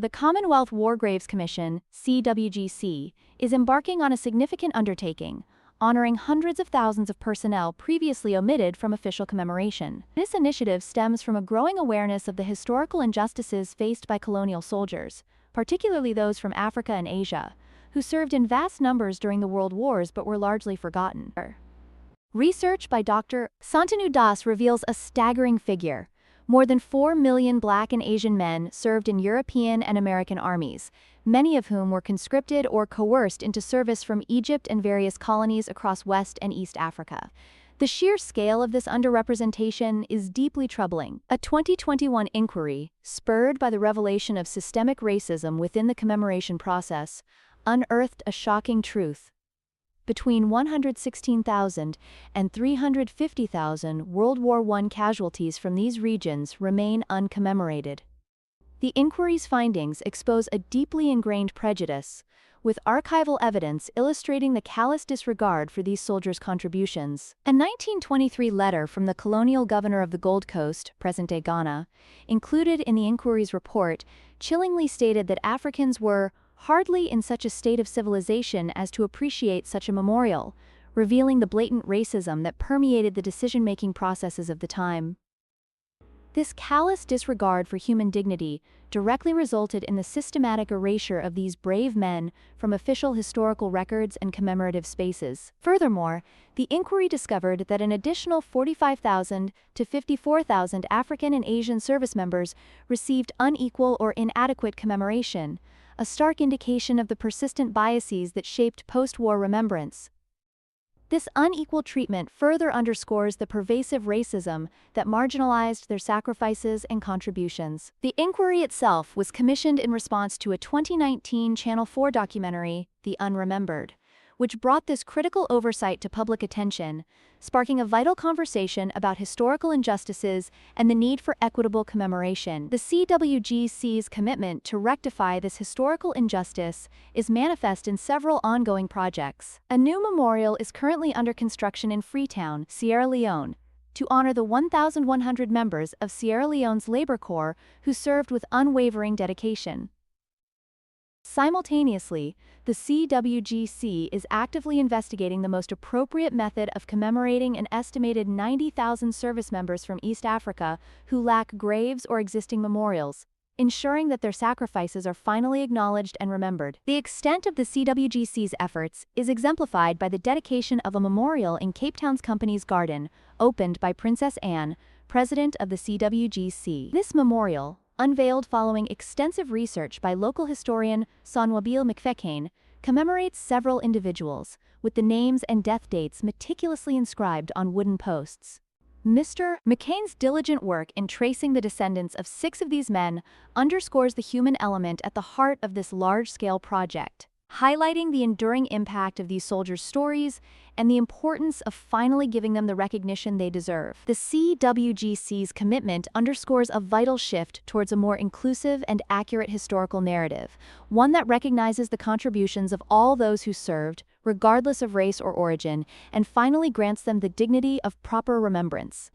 The Commonwealth War Graves Commission, CWGC, is embarking on a significant undertaking, honoring hundreds of thousands of personnel previously omitted from official commemoration. This initiative stems from a growing awareness of the historical injustices faced by colonial soldiers, particularly those from Africa and Asia, who served in vast numbers during the World Wars but were largely forgotten. Research by Dr. Santanu Das reveals a staggering figure. More than 4 million Black and Asian men served in European and American armies, many of whom were conscripted or coerced into service from Egypt and various colonies across West and East Africa. The sheer scale of this underrepresentation is deeply troubling. A 2021 inquiry, spurred by the revelation of systemic racism within the commemoration process, unearthed a shocking truth. Between 116,000 and 350,000 World War I casualties from these regions remain uncommemorated. The inquiry's findings expose a deeply ingrained prejudice, with archival evidence illustrating the callous disregard for these soldiers' contributions. A 1923 letter from the colonial governor of the Gold Coast, present-day Ghana, included in the inquiry's report, chillingly stated that Africans were hardly in such a state of civilization as to appreciate such a memorial, revealing the blatant racism that permeated the decision-making processes of the time. This callous disregard for human dignity directly resulted in the systematic erasure of these brave men from official historical records and commemorative spaces. Furthermore, the inquiry discovered that an additional 45,000 to 54,000 African and Asian service members received unequal or inadequate commemoration, a stark indication of the persistent biases that shaped post-war remembrance. This unequal treatment further underscores the pervasive racism that marginalized their sacrifices and contributions. The inquiry itself was commissioned in response to a 2019 Channel 4 documentary, The Unremembered, which brought this critical oversight to public attention, sparking a vital conversation about historical injustices and the need for equitable commemoration. The CWGC's commitment to rectify this historical injustice is manifest in several ongoing projects. A new memorial is currently under construction in Freetown, Sierra Leone, to honor the 1,100 members of Sierra Leone's Labor Corps who served with unwavering dedication. Simultaneously, the CWGC is actively investigating the most appropriate method of commemorating an estimated 90,000 service members from East Africa who lack graves or existing memorials, ensuring that their sacrifices are finally acknowledged and remembered. The extent of the CWGC's efforts is exemplified by the dedication of a memorial in Cape Town's Company's Garden, opened by Princess Anne, president of the CWGC. This memorial, unveiled following extensive research by local historian Sonwabile McFekane, commemorates several individuals, with the names and death dates meticulously inscribed on wooden posts. Mr. McCain's diligent work in tracing the descendants of 6 of these men underscores the human element at the heart of this large-scale project, highlighting the enduring impact of these soldiers' stories and the importance of finally giving them the recognition they deserve. The CWGC's commitment underscores a vital shift towards a more inclusive and accurate historical narrative, one that recognizes the contributions of all those who served, regardless of race or origin, and finally grants them the dignity of proper remembrance.